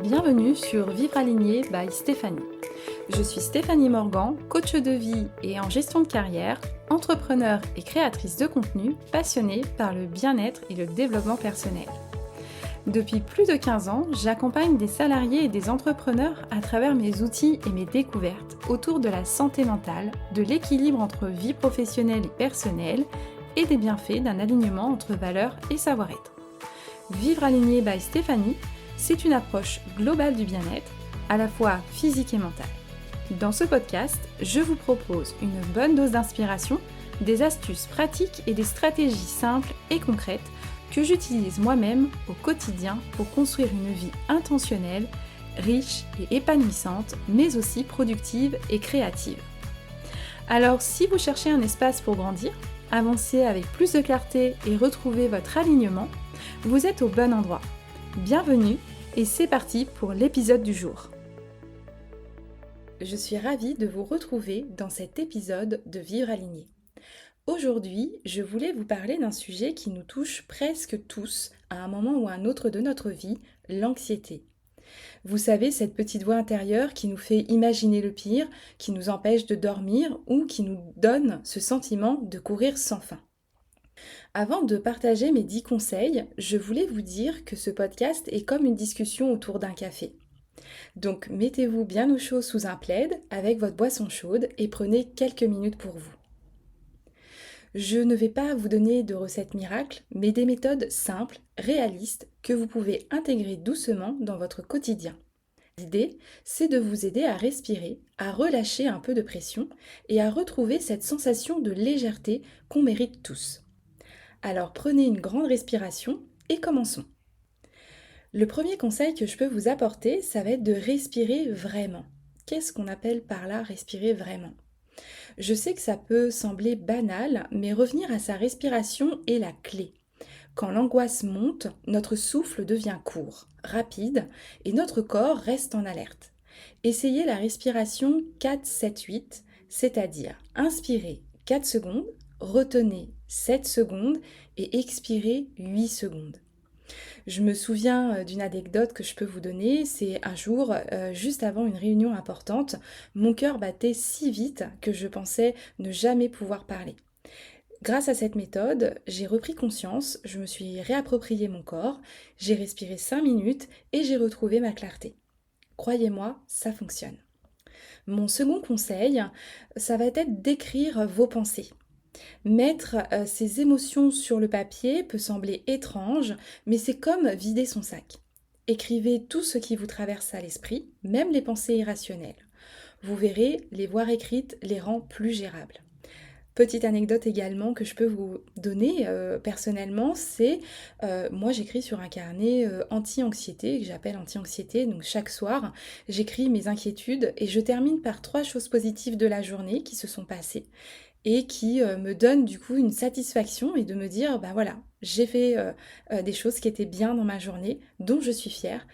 Bienvenue sur Vivre Aligné by Stéphanie. Je suis Stéphanie Morgan, coach de vie et en gestion de carrière, entrepreneur et créatrice de contenu passionnée par le bien-être et le développement personnel. Depuis plus de 15 ans, j'accompagne des salariés et des entrepreneurs à travers mes outils et mes découvertes autour de la santé mentale, de l'équilibre entre vie professionnelle et personnelle et des bienfaits d'un alignement entre valeurs et savoir-être. Vivre Aligné by Stéphanie, c'est une approche globale du bien-être, à la fois physique et mental. Dans ce podcast, je vous propose une bonne dose d'inspiration, des astuces pratiques et des stratégies simples et concrètes que j'utilise moi-même au quotidien pour construire une vie intentionnelle, riche et épanouissante, mais aussi productive et créative. Alors, si vous cherchez un espace pour grandir, avancer avec plus de clarté et retrouver votre alignement, vous êtes au bon endroit. Bienvenue et c'est parti pour l'épisode du jour. Je suis ravie de vous retrouver dans cet épisode de Vivre Aligné. Aujourd'hui, je voulais vous parler d'un sujet qui nous touche presque tous à un moment ou à un autre de notre vie, l'anxiété. Vous savez, cette petite voix intérieure qui nous fait imaginer le pire, qui nous empêche de dormir ou qui nous donne ce sentiment de courir sans fin. Avant de partager mes 10 conseils, je voulais vous dire que ce podcast est comme une discussion autour d'un café. Donc mettez-vous bien au chaud sous un plaid avec votre boisson chaude et prenez quelques minutes pour vous. Je ne vais pas vous donner de recettes miracles, mais des méthodes simples, réalistes, que vous pouvez intégrer doucement dans votre quotidien. L'idée, c'est de vous aider à respirer, à relâcher un peu de pression et à retrouver cette sensation de légèreté qu'on mérite tous. Alors prenez une grande respiration et commençons. Le premier conseil que je peux vous apporter, ça va être de respirer vraiment. Qu'est-ce qu'on appelle par là respirer vraiment ? Je sais que ça peut sembler banal, mais revenir à sa respiration est la clé. Quand l'angoisse monte, notre souffle devient court, rapide, et notre corps reste en alerte. Essayez la respiration 4-7-8, c'est-à-dire inspirez 4 secondes, retenez 7 secondes et expirez 8 secondes. Je me souviens d'une anecdote que je peux vous donner, c'est un jour, juste avant une réunion importante, mon cœur battait si vite que je pensais ne jamais pouvoir parler. Grâce à cette méthode, j'ai repris conscience, je me suis réapproprié mon corps, j'ai respiré 5 minutes et j'ai retrouvé ma clarté. Croyez-moi, ça fonctionne. Mon second conseil, ça va être d'écrire vos pensées. Mettre ses émotions sur le papier peut sembler étrange, mais c'est comme vider son sac. Écrivez tout ce qui vous traverse à l'esprit, même les pensées irrationnelles. Vous verrez, les voir écrites les rend plus gérables. Petite anecdote également que je peux vous donner personnellement, c'est moi j'écris sur un carnet anti-anxiété, que j'appelle anti-anxiété, donc chaque soir j'écris mes inquiétudes et je termine par 3 choses positives de la journée qui se sont passées et qui me donnent du coup une satisfaction et de me dire bah voilà, j'ai fait des choses qui étaient bien dans ma journée, dont je suis fière.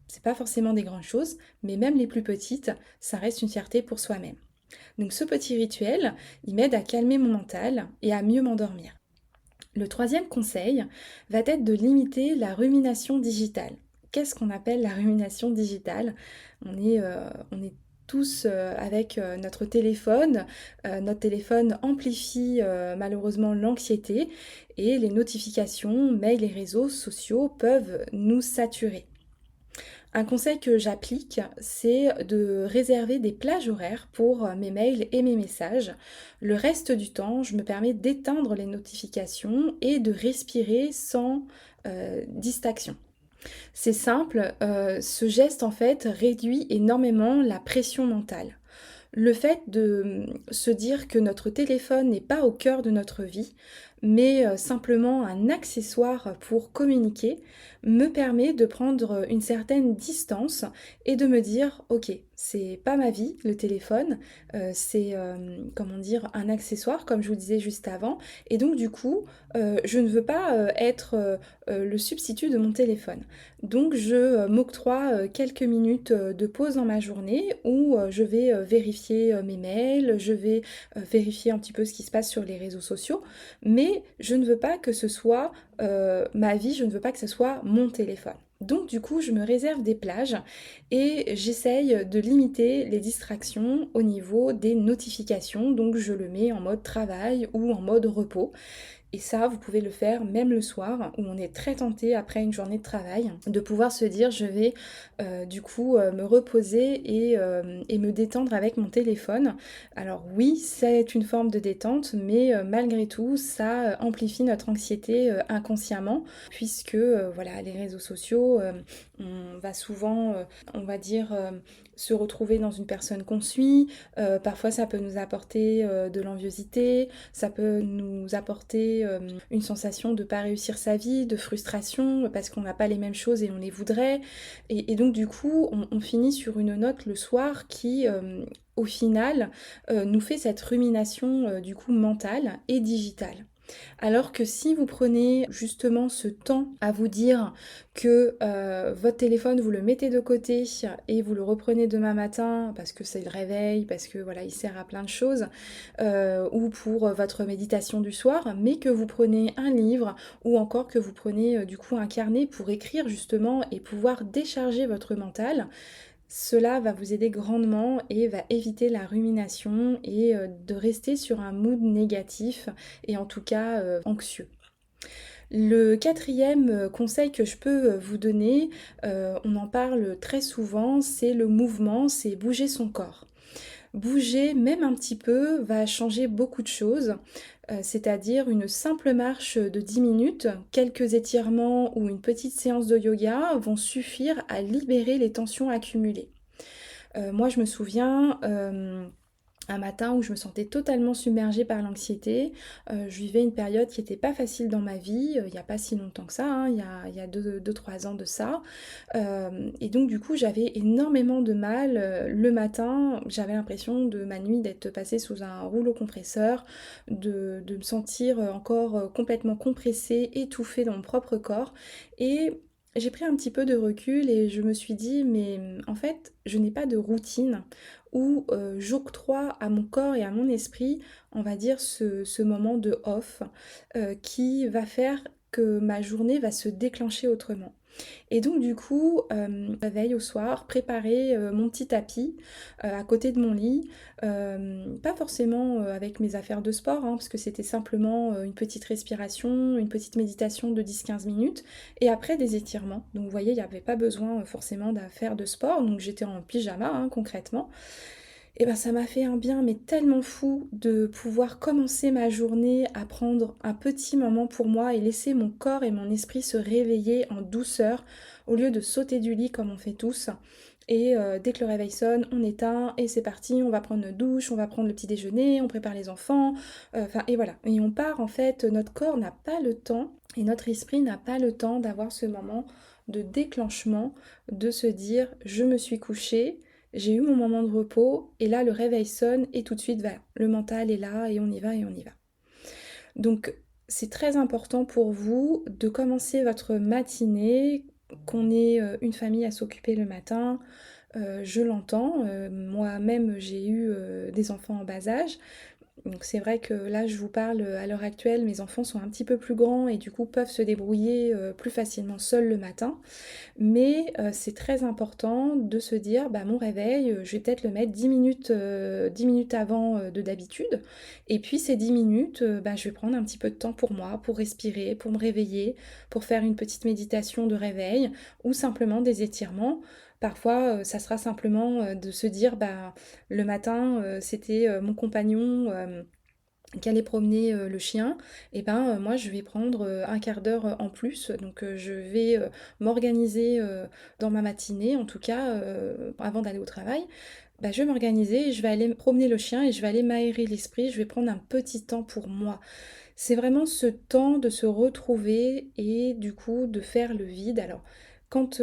C'est pas forcément des grandes choses, mais même les plus petites, ça reste une fierté pour soi-même. Donc ce petit rituel, il m'aide à calmer mon mental et à mieux m'endormir. Le troisième conseil va être de limiter la rumination digitale. Qu'est-ce qu'on appelle la rumination digitale ? On est tous avec notre téléphone. Notre téléphone amplifie malheureusement l'anxiété et les notifications, mails et réseaux sociaux peuvent nous saturer. Un conseil que j'applique, c'est de réserver des plages horaires pour mes mails et mes messages. Le reste du temps, je me permets d'éteindre les notifications et de respirer sans distraction. C'est simple, ce geste en fait réduit énormément la pression mentale. Le fait de se dire que notre téléphone n'est pas au cœur de notre vie, mais simplement un accessoire pour communiquer, me permet de prendre une certaine distance et de me dire ok, c'est pas ma vie le téléphone, c'est comment dire un accessoire comme je vous disais juste avant, et donc du coup je ne veux pas être le substitut de mon téléphone. Donc je m'octroie quelques minutes de pause dans ma journée où je vais vérifier mes mails, je vais vérifier un petit peu ce qui se passe sur les réseaux sociaux, mais je ne veux pas que ce soit ma vie, je ne veux pas que ce soit mon téléphone. Donc du coup, je me réserve des plages et j'essaye de limiter les distractions au niveau des notifications. Donc je le mets en mode travail ou en mode repos. Et ça, vous pouvez le faire même le soir, où on est très tenté après une journée de travail, de pouvoir se dire je vais me reposer et me détendre avec mon téléphone. Alors oui, c'est une forme de détente, mais malgré tout, ça amplifie notre anxiété inconsciemment, puisque voilà, les réseaux sociaux, on va souvent, on va dire, se retrouver dans une personne qu'on suit. Parfois, ça peut nous apporter de l'enviosité, ça peut nous apporter une sensation de ne pas réussir sa vie, de frustration, parce qu'on n'a pas les mêmes choses et on les voudrait. Et donc du coup, on finit sur une note le soir qui, au final, nous fait cette rumination du coup mentale et digitale. Alors que si vous prenez justement ce temps à vous dire que votre téléphone, vous le mettez de côté et vous le reprenez demain matin parce que c'est le réveil, parce que voilà, il sert à plein de choses, ou pour votre méditation du soir, mais que vous prenez un livre ou encore que vous prenez du coup un carnet pour écrire justement et pouvoir décharger votre mental, cela va vous aider grandement et va éviter la rumination et de rester sur un mood négatif et en tout cas anxieux. Le quatrième conseil que je peux vous donner, on en parle très souvent, c'est le mouvement, c'est bouger son corps. Bouger, même un petit peu, va changer beaucoup de choses, c'est-à-dire une simple marche de 10 minutes, quelques étirements ou une petite séance de yoga vont suffire à libérer les tensions accumulées. Moi, je me souviens un matin où je me sentais totalement submergée par l'anxiété. Je vivais une période qui n'était pas facile dans ma vie, il n'y a pas si longtemps que ça, hein, il y a 2-3 ans de ça. Et donc du coup j'avais énormément de mal. Le matin, j'avais l'impression de ma nuit d'être passée sous un rouleau compresseur, de me sentir encore complètement compressée, étouffée dans mon propre corps. Et j'ai pris un petit peu de recul et je me suis dit, mais en fait, je n'ai pas de routine où j'octroie à mon corps et à mon esprit, on va dire, ce moment de off qui va faire que ma journée va se déclencher autrement. Et donc du coup, réveil au soir, préparer mon petit tapis à côté de mon lit, pas forcément avec mes affaires de sport, hein, parce que c'était simplement une petite respiration, une petite méditation de 10-15 minutes, et après des étirements. Donc vous voyez, il n'y avait pas besoin forcément d'affaires de sport, donc j'étais en pyjama hein, concrètement. Et ben ça m'a fait un bien mais tellement fou de pouvoir commencer ma journée à prendre un petit moment pour moi et laisser mon corps et mon esprit se réveiller en douceur au lieu de sauter du lit comme on fait tous. Et dès que le réveil sonne, on éteint et c'est parti, on va prendre notre douche, on va prendre le petit déjeuner, on prépare les enfants, enfin et voilà. Et on part en fait, notre corps n'a pas le temps et notre esprit n'a pas le temps d'avoir ce moment de déclenchement, de se dire je me suis couchée, j'ai eu mon moment de repos et là le réveil sonne et tout de suite voilà, le mental est là et on y va et on y va. Donc c'est très important pour vous de commencer votre matinée, qu'on ait une famille à s'occuper le matin. Je l'entends, moi-même j'ai eu des enfants en bas âge, donc c'est vrai que là je vous parle à l'heure actuelle, mes enfants sont un petit peu plus grands et du coup peuvent se débrouiller plus facilement seuls le matin. Mais c'est très important de se dire, bah, mon réveil, je vais peut-être le mettre 10 minutes avant de d'habitude. Et puis ces 10 minutes, bah, je vais prendre un petit peu de temps pour moi, pour respirer, pour me réveiller, pour faire une petite méditation de réveil ou simplement des étirements. Parfois, ça sera simplement de se dire, bah, le matin, c'était mon compagnon qui allait promener le chien, et ben moi je vais prendre un quart d'heure en plus, donc je vais m'organiser dans ma matinée, en tout cas avant d'aller au travail, bah, je vais m'organiser, je vais aller promener le chien et je vais aller m'aérer l'esprit, je vais prendre un petit temps pour moi. C'est vraiment ce temps de se retrouver et du coup de faire le vide. Alors quand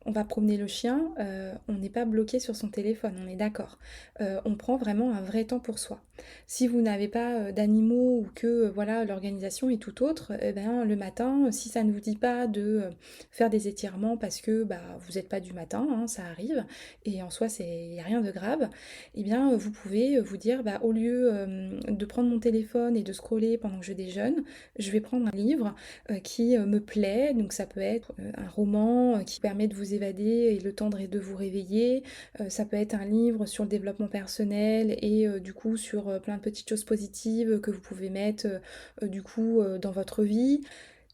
on va promener le chien, on n'est pas bloqué sur son téléphone, on est d'accord. On prend vraiment un vrai temps pour soi. Si vous n'avez pas, d'animaux ou que, voilà, l'organisation est tout autre, et ben, le matin, si ça ne vous dit pas de, faire des étirements parce que, bah, vous n'êtes pas du matin, hein, ça arrive et en soi, il y a rien de grave. Et bien, vous pouvez, vous dire: «Bah, au lieu, de prendre mon téléphone et de scroller pendant que je déjeune, je vais prendre un livre qui me plaît. Donc ça peut être un roman qui permet de vous évader et le temps de vous réveiller. Ça peut être un livre sur le développement personnel et du coup sur plein de petites choses positives que vous pouvez mettre du coup dans votre vie.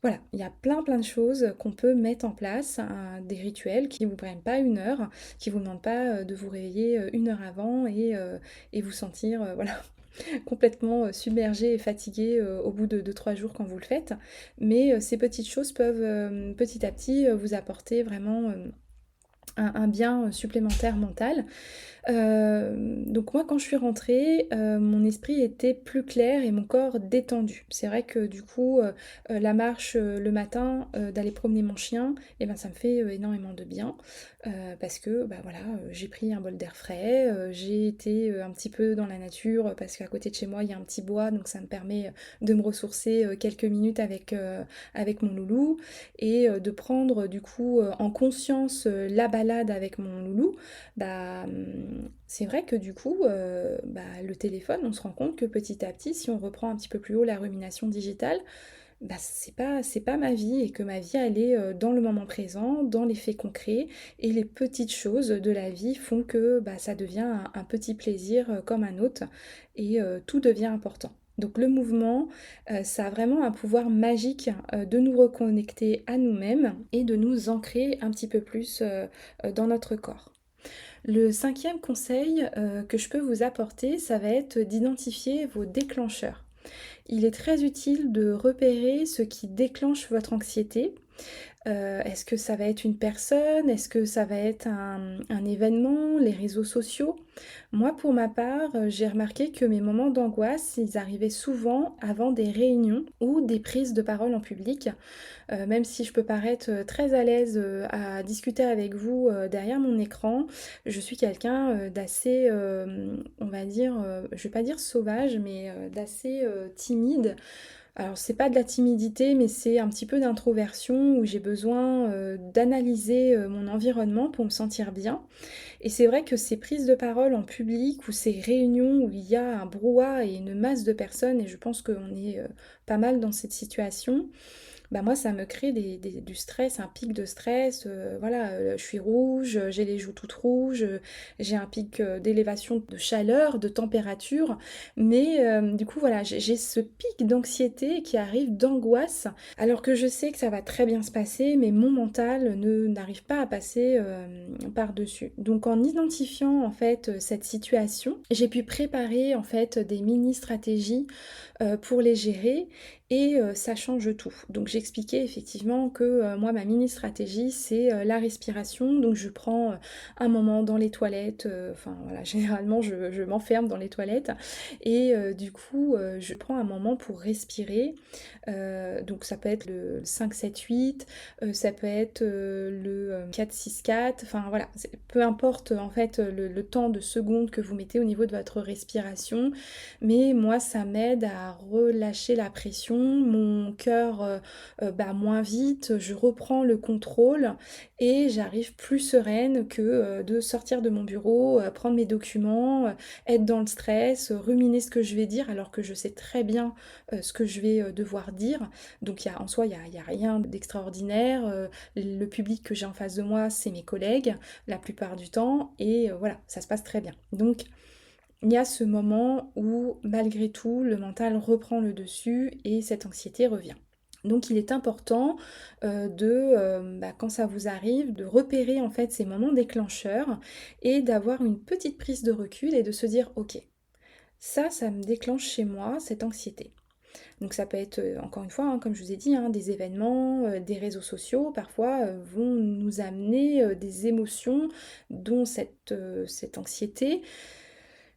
Voilà, il y a plein de choses qu'on peut mettre en place, des rituels qui ne vous prennent pas une heure, qui ne vous demandent pas de vous réveiller une heure avant et vous sentir voilà, complètement submergé et fatigué au bout de 3 jours quand vous le faites. Mais ces petites choses peuvent petit à petit vous apporter vraiment un bien supplémentaire mental. Donc moi quand je suis rentrée, mon esprit était plus clair et mon corps détendu. C'est vrai que du coup, la marche, le matin, d'aller promener mon chien et ben ça me fait, énormément de bien, parce que, bah, voilà, j'ai pris un bol d'air frais, j'ai été, un petit peu dans la nature, parce qu'à côté de chez moi, il y a un petit bois, donc ça me permet, de me ressourcer, quelques minutes avec mon loulou et de prendre du coup, en conscience, la balade avec mon loulou. Bah, c'est vrai que du coup, bah, le téléphone, on se rend compte que petit à petit, si on reprend un petit peu plus haut la rumination digitale, bah, c'est pas ma vie et que ma vie, elle est, dans le moment présent, dans les faits concrets et les petites choses de la vie font que, bah, ça devient un petit plaisir, comme un autre et tout devient important. Donc le mouvement, ça a vraiment un pouvoir magique, de nous reconnecter à nous-mêmes et de nous ancrer un petit peu plus, dans notre corps. Le cinquième conseil que je peux vous apporter, ça va être d'identifier vos déclencheurs. Il est très utile de repérer ce qui déclenche votre anxiété. Est-ce que ça va être une personne? Est-ce que ça va être un événement? Les réseaux sociaux? Moi, pour ma part, j'ai remarqué que mes moments d'angoisse, ils arrivaient souvent avant des réunions ou des prises de parole en public. Même si je peux paraître, très à l'aise, à discuter avec vous, derrière mon écran, je suis quelqu'un, d'assez, on va dire, je vais pas dire sauvage, mais, d'assez, timide. Alors c'est pas de la timidité, mais c'est un petit peu d'introversion où j'ai besoin, d'analyser, mon environnement pour me sentir bien et c'est vrai que ces prises de parole en public ou ces réunions où il y a un brouhaha et une masse de personnes et je pense qu'on est, pas mal dans cette situation, bah, moi, ça me crée du stress, un pic de stress, voilà, je suis rouge, j'ai les joues toutes rouges, j'ai un pic, d'élévation de chaleur, de température, mais du coup, voilà, j'ai ce pic d'anxiété qui arrive, d'angoisse, alors que je sais que ça va très bien se passer, mais mon mental ne n'arrive pas à passer, par-dessus. Donc en identifiant, en fait, cette situation, j'ai pu préparer, en fait, des mini stratégies, pour les gérer et ça change tout. Donc j'expliquais effectivement que, moi ma mini stratégie c'est, la respiration. Donc je prends, un moment dans les toilettes, enfin voilà généralement je m'enferme dans les toilettes et du coup, je prends un moment pour respirer. Donc ça peut être le 5-7-8, ça peut être, le, 4-6-4, enfin voilà, peu importe en fait le temps de secondes que vous mettez au niveau de votre respiration, mais moi ça m'aide à relâcher la pression, mon cœur bat moins vite, je reprends le contrôle et j'arrive plus sereine que de sortir de mon bureau, prendre mes documents, être dans le stress, ruminer ce que je vais dire alors que je sais très bien ce que je vais devoir dire. Donc en soi, il y a rien d'extraordinaire. Le public que j'ai en face de moi, c'est mes collègues la plupart du temps et voilà, ça se passe très bien. Donc il y a ce moment où malgré tout, le mental reprend le dessus et cette anxiété revient. Donc il est important quand ça vous arrive, de repérer en fait ces moments déclencheurs et d'avoir une petite prise de recul et de se dire ok, ça me déclenche chez moi cette anxiété. Donc ça peut être, encore une fois, hein, comme je vous ai dit, hein, des événements, des réseaux sociaux parfois vont nous amener des émotions dont cette anxiété.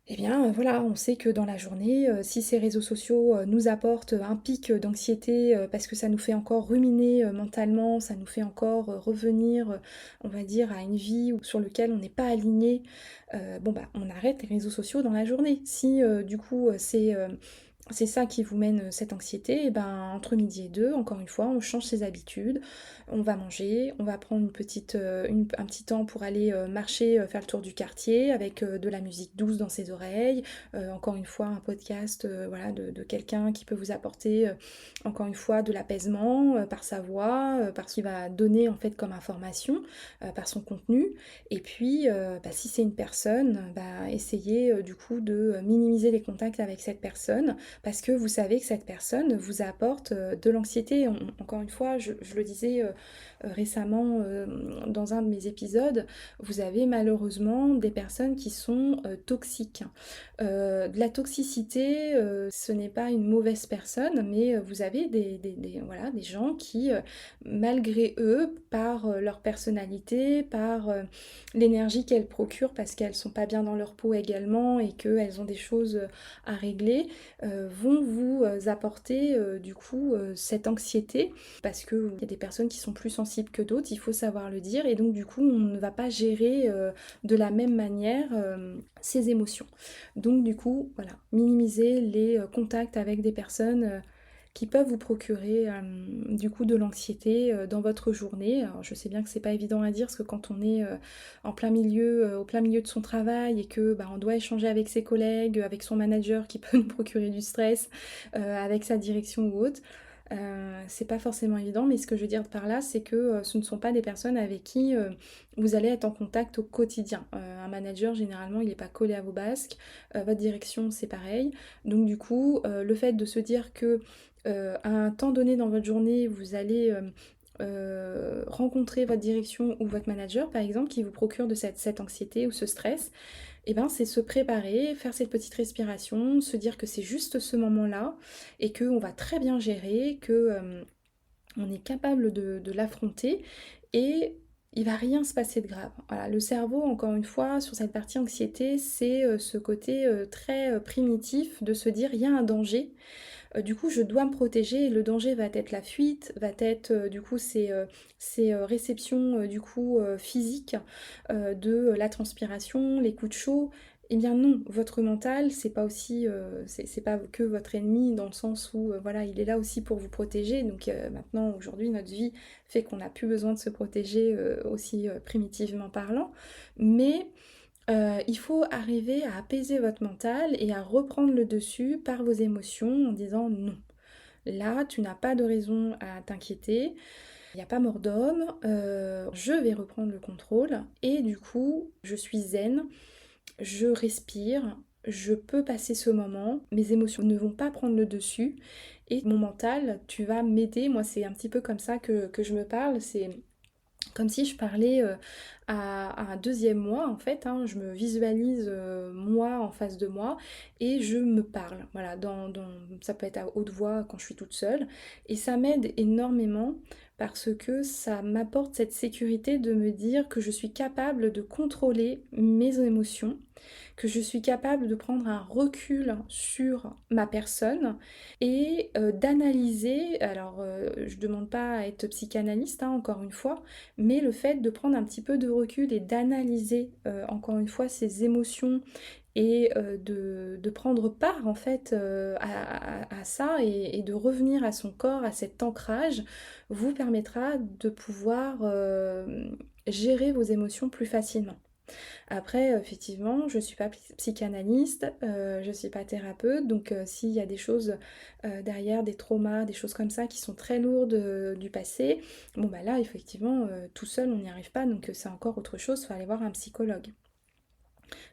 Eh bien, voilà, on sait que dans la journée, si ces réseaux sociaux, nous apportent un pic d'anxiété, parce que ça nous fait encore ruminer, mentalement, ça nous fait encore, revenir, on va dire à une vie sur lequel on n'est pas aligné, bon, bah, on arrête les réseaux sociaux dans la journée. Si, du coup, c'est ça qui vous mène, cette anxiété et ben, entre midi et 2, encore une fois, on change ses habitudes. On va manger, on va prendre un petit temps pour aller, marcher, faire le tour du quartier avec, de la musique douce dans ses oreilles. Encore une fois, un podcast, voilà, de quelqu'un qui peut vous apporter, encore une fois, de l'apaisement, par sa voix, par ce qu'il va donner, en fait, comme information, par son contenu. Et puis, bah, si c'est une personne, bah, essayez, du coup, de, minimiser les contacts avec cette personne parce que vous savez que cette personne vous apporte de l'anxiété. Encore une fois, je le disais récemment dans un de mes épisodes, vous avez malheureusement des personnes qui sont toxiques. De la toxicité, ce n'est pas une mauvaise personne, mais vous avez voilà, des gens qui, malgré eux, par leur personnalité, par l'énergie qu'elles procurent, parce qu'elles sont pas bien dans leur peau également et qu'elles ont des choses à régler, vont vous apporter du coup cette anxiété parce qu'il y a des personnes qui sont plus sensibles que d'autres, il faut savoir le dire, et donc du coup on ne va pas gérer de la même manière ses émotions. Donc du coup, voilà, minimiser les contacts avec des personnes qui peuvent vous procurer du coup de l'anxiété dans votre journée. Alors je sais bien que c'est pas évident à dire parce que quand on est en plein milieu, au plein milieu de son travail et que bah, on doit échanger avec ses collègues, avec son manager qui peut nous procurer du stress, avec sa direction ou autre, c'est pas forcément évident, mais ce que je veux dire par là, c'est que ce ne sont pas des personnes avec qui vous allez être en contact au quotidien. Un manager, généralement, il n'est pas collé à vos basques, votre direction, c'est pareil. Donc du coup, le fait de se dire que à un temps donné dans votre journée, vous allez rencontrer votre direction ou votre manager, par exemple, qui vous procure de cette anxiété ou ce stress, et ben c'est se préparer, faire cette petite respiration, se dire que c'est juste ce moment-là et qu'on va très bien gérer, que on est capable de l'affronter et il va rien se passer de grave. Voilà, le cerveau, encore une fois, sur cette partie anxiété, c'est ce côté très primitif de se dire il y a un danger. Du coup, je dois me protéger et le danger va être la fuite, va être du coup ces réceptions du coup physiques de la transpiration, les coups de chaud. Eh bien non, votre mental, c'est pas aussi, c'est pas que votre ennemi dans le sens où voilà, il est là aussi pour vous protéger. Donc maintenant, aujourd'hui, notre vie fait qu'on n'a plus besoin de se protéger aussi primitivement parlant. Mais il faut arriver à apaiser votre mental et à reprendre le dessus par vos émotions en disant non. Là, tu n'as pas de raison à t'inquiéter, il n'y a pas mort d'homme, je vais reprendre le contrôle et du coup, je suis zen, je respire, je peux passer ce moment, mes émotions ne vont pas prendre le dessus et mon mental, tu vas m'aider. Moi, c'est un petit peu comme ça que je me parle, c'est comme si je parlais à un deuxième moi en fait, hein. Je me visualise moi en face de moi et je me parle. Voilà, ça peut être à haute voix quand je suis toute seule et ça m'aide énormément parce que ça m'apporte cette sécurité de me dire que je suis capable de contrôler mes émotions, que je suis capable de prendre un recul sur ma personne et d'analyser. Alors, je ne demande pas à être psychanalyste, hein, encore une fois, mais le fait de prendre un petit peu de recul et d'analyser encore une fois ses émotions et de prendre part en fait à ça et de revenir à son corps, à cet ancrage, vous permettra de pouvoir gérer vos émotions plus facilement. Après, effectivement, je ne suis pas psychanalyste, je ne suis pas thérapeute, donc s'il y a des choses derrière, des traumas, des choses comme ça qui sont très lourdes du passé, bon bah là, effectivement, tout seul, on n'y arrive pas, donc c'est encore autre chose, il faut aller voir un psychologue.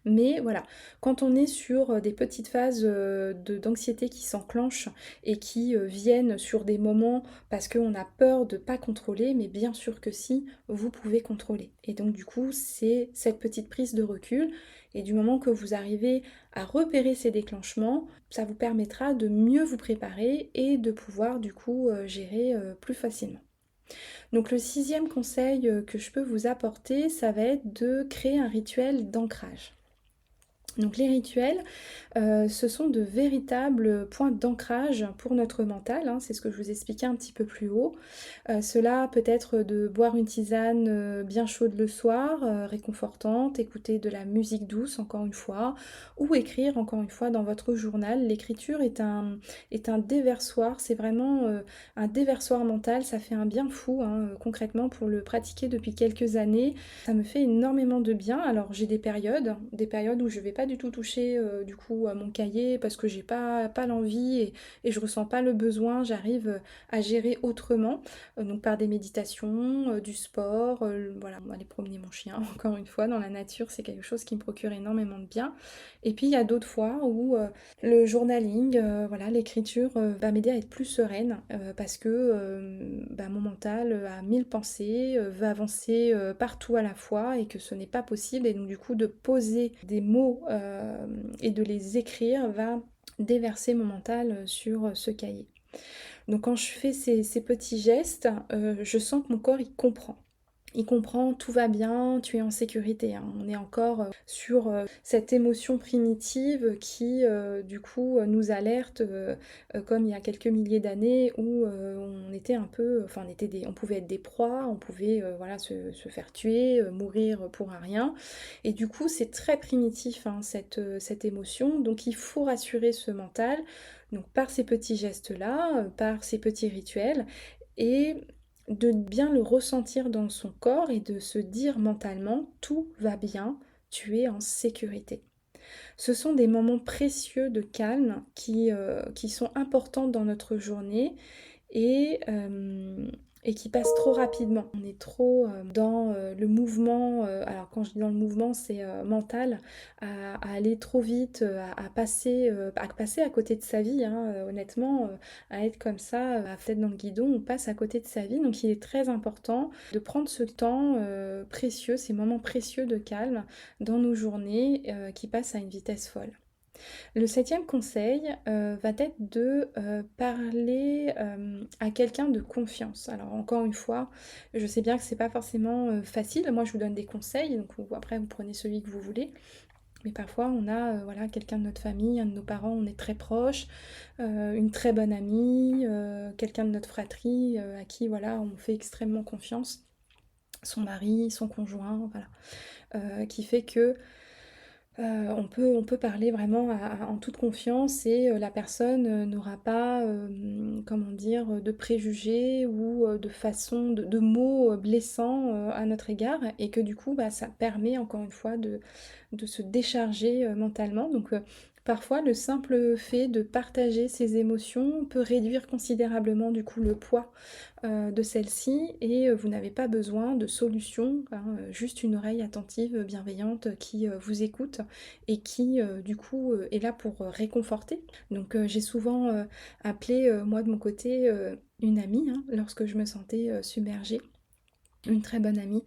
Mais voilà, quand on est sur des petites phases d'anxiété qui s'enclenchent et qui viennent sur des moments parce qu'on a peur de ne pas contrôler, mais bien sûr que si, vous pouvez contrôler. Et donc du coup, c'est cette petite prise de recul. Et du moment que vous arrivez à repérer ces déclenchements, ça vous permettra de mieux vous préparer et de pouvoir du coup gérer plus facilement. Donc le sixième conseil que je peux vous apporter, ça va être de créer un rituel d'ancrage. Donc les rituels, ce sont de véritables points d'ancrage pour notre mental, hein, c'est ce que je vous expliquais un petit peu plus haut. Cela peut être de boire une tisane, bien chaude le soir, réconfortante, écouter de la musique douce encore une fois, ou écrire encore une fois dans votre journal. L'écriture est un déversoir, c'est vraiment, un déversoir mental, ça fait un bien fou, hein, concrètement pour le pratiquer depuis quelques années. Ça me fait énormément de bien. Alors j'ai des périodes où je vais pas du tout toucher, du coup à mon cahier parce que j'ai pas l'envie et je ressens pas le besoin, j'arrive, à gérer autrement. Donc par des méditations, du sport, voilà, aller promener mon chien encore une fois dans la nature, c'est quelque chose qui me procure énormément de bien. Et puis il y a d'autres fois où, le journaling, voilà, l'écriture, va m'aider à être plus sereine, parce que, mon mental, a 1000 pensées, veut avancer, partout à la fois et que ce n'est pas possible et donc du coup de poser des mots, et de les écrire va déverser mon mental, sur, ce cahier. Donc quand je fais ces petits gestes, je sens que mon corps il comprend. Il comprend, tout va bien, tu es en sécurité, hein. On est encore, sur, cette émotion primitive qui, du coup, nous alerte, comme il y a quelques milliers d'années où, on était un peu enfin on pouvait être des proies, on pouvait, voilà se faire tuer, mourir pour un rien et du coup c'est très primitif, hein, cette émotion donc il faut rassurer ce mental, donc par ces petits gestes-là, par ces petits rituels et de bien le ressentir dans son corps et de se dire mentalement tout va bien, tu es en sécurité. Ce sont des moments précieux de calme qui sont importants dans notre journée et, et qui passent trop rapidement. On est trop dans le mouvement, alors quand je dis dans le mouvement, c'est mental, à aller trop vite, à passer à côté de sa vie, hein, honnêtement, à être comme ça, à tête dans le guidon, on passe à côté de sa vie. Donc il est très important de prendre ce temps précieux, ces moments précieux de calme dans nos journées qui passent à une vitesse folle. Le septième conseil va être de parler à quelqu'un de confiance. Alors encore une fois, je sais bien que c'est pas forcément facile. Moi, je vous donne des conseils, donc après vous prenez celui que vous voulez. Mais parfois, on a voilà, quelqu'un de notre famille, un de nos parents, on est très proche, une très bonne amie, quelqu'un de notre fratrie à qui voilà, on fait extrêmement confiance, son mari, son conjoint, voilà, qui fait que on peut parler vraiment en toute confiance et la personne, n'aura pas, comment dire? De préjugés ou, de façon de mots, blessants, à notre égard et que du coup, ça permet encore une fois de se décharger, mentalement donc parfois le simple fait de partager ses émotions peut réduire considérablement du coup le poids, de celle-ci et vous n'avez pas besoin de solution, hein, juste une oreille attentive, bienveillante qui, vous écoute et qui, du coup, est là pour, réconforter. Donc j'ai souvent, appelé, moi de mon côté, une amie, hein, lorsque je me sentais, submergée. Une très bonne amie,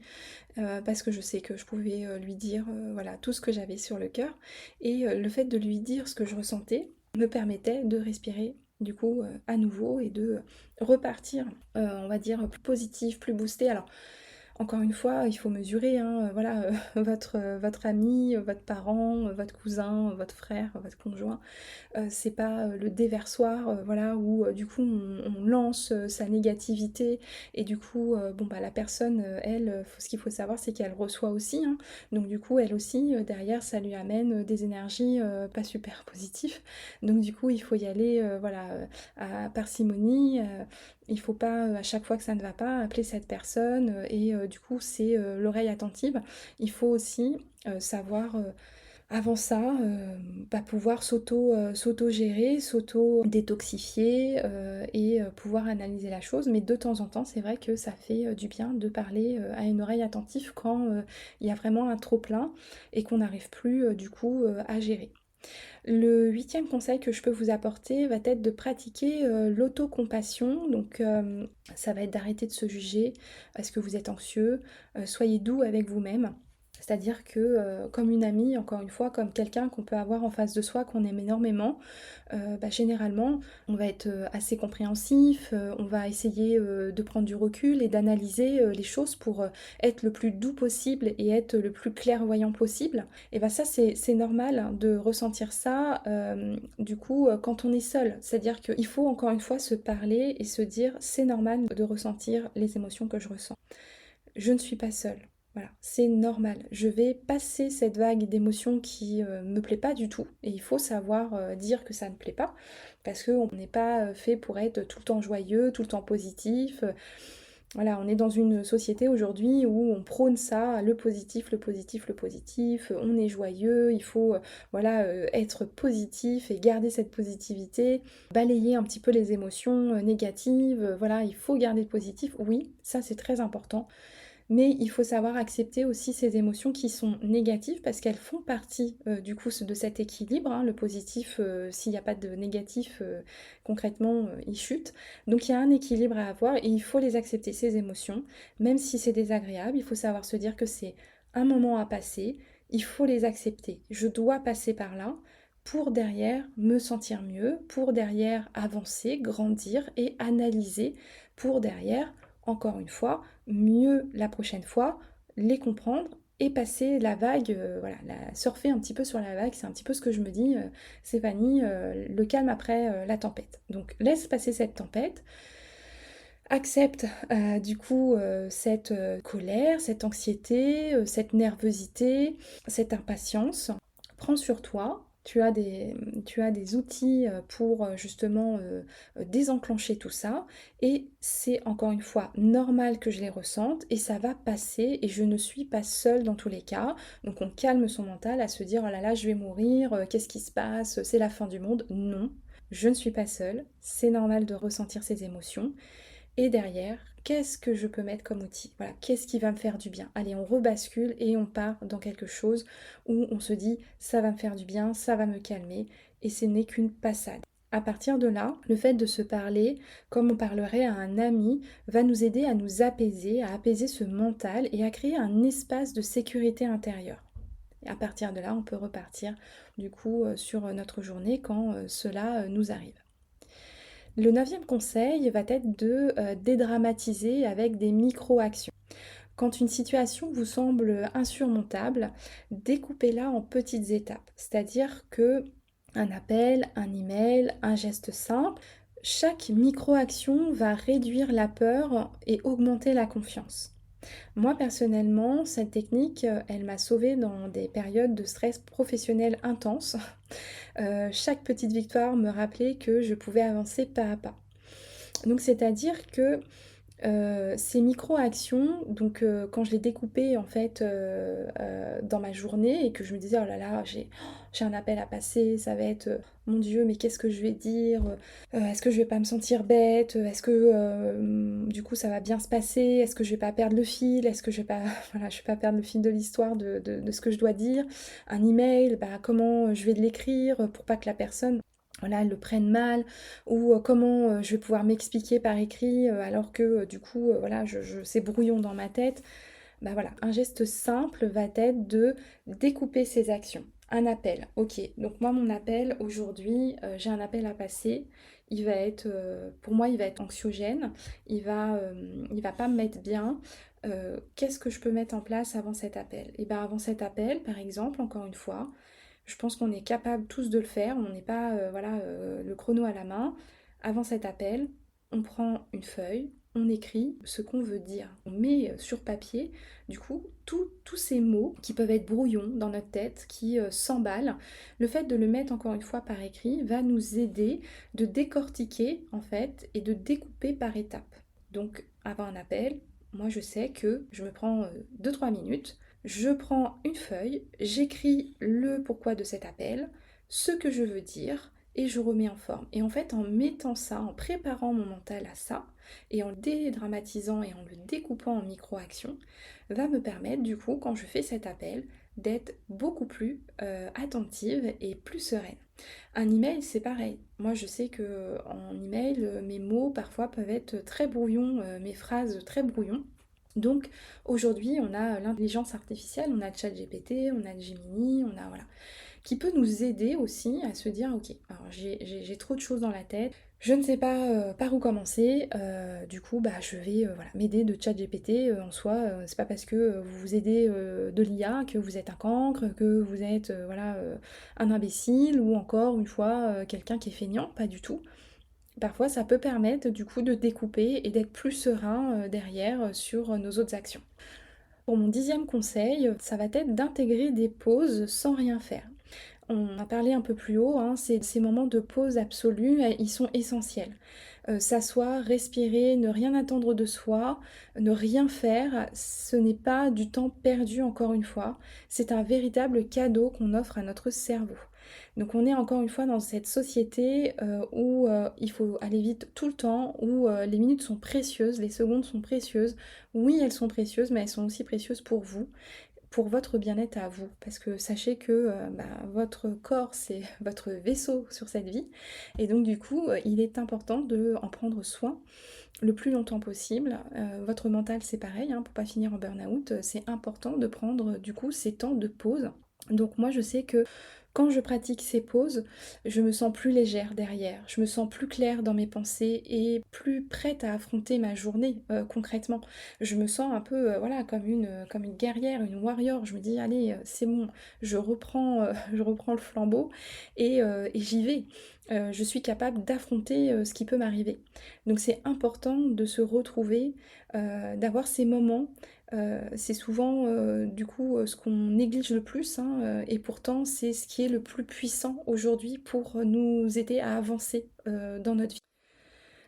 parce que je sais que je pouvais, lui dire, voilà, tout ce que j'avais sur le cœur et le fait de lui dire ce que je ressentais me permettait de respirer du coup, à nouveau et de repartir, on va dire plus positive, plus boostée. Alors encore une fois, il faut mesurer, hein, voilà, votre ami, votre parent, votre cousin, votre frère, votre conjoint. C'est pas, le déversoir, voilà, où, du coup on lance, sa négativité et du coup, la personne, elle, ce qu'il faut savoir, c'est qu'elle reçoit aussi, hein. Donc du coup, elle aussi, derrière, ça lui amène, des énergies, pas super positives. Donc du coup, il faut y aller, voilà, à parcimonie, il faut pas, à chaque fois que ça ne va pas, appeler cette personne, et du coup, c'est, l'oreille attentive. Il faut aussi, savoir, avant ça, pouvoir s'auto-gérer, s'auto-détoxifier, et pouvoir analyser la chose. Mais de temps en temps, c'est vrai que ça fait, du bien de parler, à une oreille attentive quand, il y a vraiment un trop plein et qu'on n'arrive plus, du coup, à gérer. Le huitième conseil que je peux vous apporter va être de pratiquer, l'autocompassion. Donc, ça va être d'arrêter de se juger parce que vous êtes anxieux. Soyez doux avec vous-même. C'est-à-dire que, comme une amie, encore une fois, comme quelqu'un qu'on peut avoir en face de soi, qu'on aime énormément, généralement, on va être, assez compréhensif, on va essayer, de prendre du recul et d'analyser, les choses pour, être le plus doux possible et être le plus clairvoyant possible. Et bah, ça, c'est normal hein, de ressentir ça, du coup, quand on est seul. C'est-à-dire qu'il faut encore une fois se parler et se dire: «C'est normal de ressentir les émotions que je ressens». Je ne suis pas seule. Voilà, c'est normal. Je vais passer cette vague d'émotions qui me plaît pas du tout. Et il faut savoir dire que ça ne plaît pas. Parce qu'on n'est pas fait pour être tout le temps joyeux, tout le temps positif. Voilà, on est dans une société aujourd'hui où on prône ça, le positif, le positif, le positif. On est joyeux, il faut voilà, être positif et garder cette positivité, balayer un petit peu les émotions négatives. Voilà, il faut garder le positif. Oui, ça c'est très important. Mais il faut savoir accepter aussi ces émotions qui sont négatives parce qu'elles font partie du coup de cet équilibre, hein. Le positif, s'il n'y a pas de négatif, concrètement, il chute. Donc il y a un équilibre à avoir et il faut les accepter, ces émotions. Même si c'est désagréable, il faut savoir se dire que c'est un moment à passer, il faut les accepter. Je dois passer par là pour derrière me sentir mieux, pour derrière avancer, grandir et analyser, pour derrière, encore une fois, mieux la prochaine fois, les comprendre et passer la vague, voilà, surfer un petit peu sur la vague, c'est un petit peu ce que je me dis, Stéphanie, le calme après la tempête. Donc laisse passer cette tempête, accepte du coup cette colère, cette anxiété, cette nervosité, cette impatience, prends sur toi. Tu as des outils pour justement désenclencher tout ça et c'est encore une fois normal que je les ressente et ça va passer et je ne suis pas seule dans tous les cas. Donc on calme son mental à se dire oh là là je vais mourir, qu'est-ce qui se passe, c'est la fin du monde. Non, je ne suis pas seule, c'est normal de ressentir ces émotions. Et derrière, qu'est-ce que je peux mettre comme outil? Voilà, qu'est-ce qui va me faire du bien? Allez, on rebascule et on part dans quelque chose où on se dit ça va me faire du bien, ça va me calmer et ce n'est qu'une passade. À partir de là, le fait de se parler comme on parlerait à un ami va nous aider à nous apaiser, à apaiser ce mental et à créer un espace de sécurité intérieure. Et à partir de là, on peut repartir du coup sur notre journée quand cela nous arrive. Le neuvième conseil va être de dédramatiser avec des micro-actions. Quand une situation vous semble insurmontable, découpez-la en petites étapes. C'est-à-dire que un appel, un email, un geste simple, chaque micro-action va réduire la peur et augmenter la confiance. Moi personnellement, cette technique, elle m'a sauvée dans des périodes de stress professionnel intense. Chaque petite victoire me rappelait que je pouvais avancer pas à pas. Donc c'est-à-dire que ces micro-actions, donc quand je les découpais en fait dans ma journée et que je me disais oh là là j'ai un appel à passer, ça va être mon Dieu mais qu'est-ce que je vais dire, est-ce que je vais pas me sentir bête, est-ce que du coup ça va bien se passer, est-ce que je vais pas perdre le fil, est-ce que je vais pas voilà je vais pas perdre le fil de l'histoire de ce que je dois dire, un email, bah, comment je vais l'écrire pour pas que la personne voilà, elles le prennent mal, ou comment je vais pouvoir m'expliquer par écrit alors que du coup, voilà, c'est brouillon dans ma tête. Bah voilà, un geste simple va être de découper ses actions. Un appel, ok. Donc moi, mon appel aujourd'hui, j'ai un appel à passer. Il va être, pour moi, il va être anxiogène. Il va pas me mettre bien. Qu'est-ce que je peux mettre en place avant cet appel? Et bien avant cet appel, par exemple, encore une fois, je pense qu'on est capable tous de le faire. On n'est pas, voilà, le chrono à la main. Avant cet appel, on prend une feuille, on écrit ce qu'on veut dire. On met sur papier du coup, tous ces mots qui peuvent être brouillons dans notre tête, qui s'emballent, le fait de le mettre encore une fois par écrit va nous aider de décortiquer en fait et de découper par étapes. Donc avant un appel, moi je sais que je me prends 2-3 minutes, je prends une feuille, j'écris le pourquoi de cet appel, ce que je veux dire, et je remets en forme. Et en fait, en mettant ça, en préparant mon mental à ça, et en le dédramatisant et en le découpant en micro-actions, va me permettre du coup quand je fais cet appel d'être beaucoup plus attentive et plus sereine. Un email c'est pareil. Moi je sais que en email mes mots parfois peuvent être très brouillons, mes phrases très brouillons. Donc aujourd'hui, on a l'intelligence artificielle, on a ChatGPT, on a Gemini, on a voilà, qui peut nous aider aussi à se dire ok, alors j'ai trop de choses dans la tête, je ne sais pas par où commencer, du coup bah je vais voilà, m'aider de ChatGPT en soi, c'est pas parce que vous vous aidez de l'IA que vous êtes un cancre, que vous êtes voilà un imbécile ou encore une fois quelqu'un qui est feignant, pas du tout. Parfois ça peut permettre du coup de découper et d'être plus serein derrière sur nos autres actions. Pour mon 10e conseil, ça va être d'intégrer des pauses sans rien faire. On a parlé un peu plus haut, hein, ces moments de pause absolue, ils sont essentiels. S'asseoir, respirer, ne rien attendre de soi, ne rien faire, ce n'est pas du temps perdu encore une fois, c'est un véritable cadeau qu'on offre à notre cerveau. Donc on est encore une fois dans cette société où il faut aller vite tout le temps, où les minutes sont précieuses, les secondes sont précieuses. Oui, elles sont précieuses, mais elles sont aussi précieuses pour vous, pour votre bien-être à vous, parce que sachez que votre corps c'est votre vaisseau sur cette vie, et donc du coup il est important de en prendre soin le plus longtemps possible. Votre mental c'est pareil, hein, pour pas finir en burn-out, c'est important de prendre du coup ces temps de pause. Donc moi je sais que quand je pratique ces pauses, je me sens plus légère derrière, je me sens plus claire dans mes pensées et plus prête à affronter ma journée concrètement. Je me sens un peu voilà, comme une guerrière, une warrior. Je me dis allez, c'est bon, je reprends le flambeau et j'y vais. Je suis capable d'affronter ce qui peut m'arriver. Donc c'est important de se retrouver, d'avoir ces moments. C'est souvent du coup ce qu'on néglige le plus, hein, et pourtant c'est ce qui est le plus puissant aujourd'hui pour nous aider à avancer dans notre vie.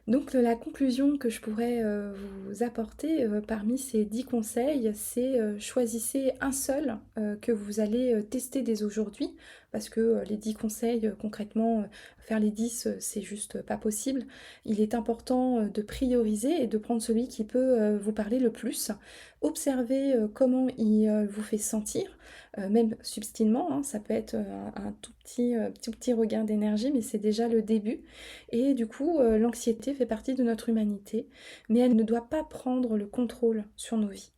Donc la conclusion que je pourrais vous apporter parmi ces 10 conseils, c'est choisissez un seul que vous allez tester dès aujourd'hui, parce que les 10 conseils, concrètement, faire les 10, c'est juste pas possible. Il est important de prioriser et de prendre celui qui peut vous parler le plus. Observez comment il vous fait sentir, même subtilement, hein, ça peut être un tout petit regain d'énergie, mais c'est déjà le début. Et du coup, l'anxiété fait partie de notre humanité, mais elle ne doit pas prendre le contrôle sur nos vies.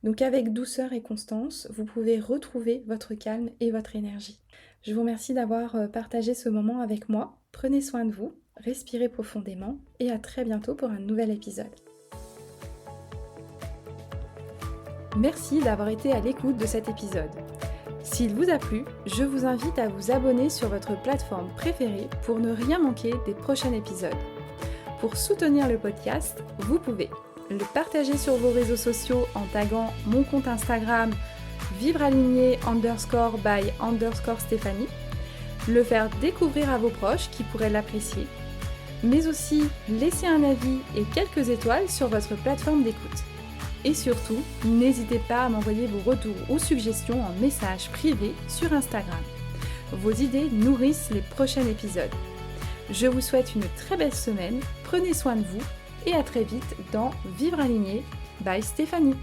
Donc avec douceur et constance, vous pouvez retrouver votre calme et votre énergie. Je vous remercie d'avoir partagé ce moment avec moi. Prenez soin de vous, respirez profondément et à très bientôt pour un nouvel épisode. Merci d'avoir été à l'écoute de cet épisode. S'il vous a plu, je vous invite à vous abonner sur votre plateforme préférée pour ne rien manquer des prochains épisodes. Pour soutenir le podcast, vous pouvez le partager sur vos réseaux sociaux en taguant mon compte Instagram vivrealigné_by_Stéphanie, le faire découvrir à vos proches qui pourraient l'apprécier, mais aussi laisser un avis et quelques étoiles sur votre plateforme d'écoute. Et surtout, n'hésitez pas à m'envoyer vos retours ou suggestions en message privé sur Instagram. Vos idées nourrissent les prochains épisodes. Je vous souhaite une très belle semaine, prenez soin de vous et à très vite dans Vivre Aligné by Stéphanie.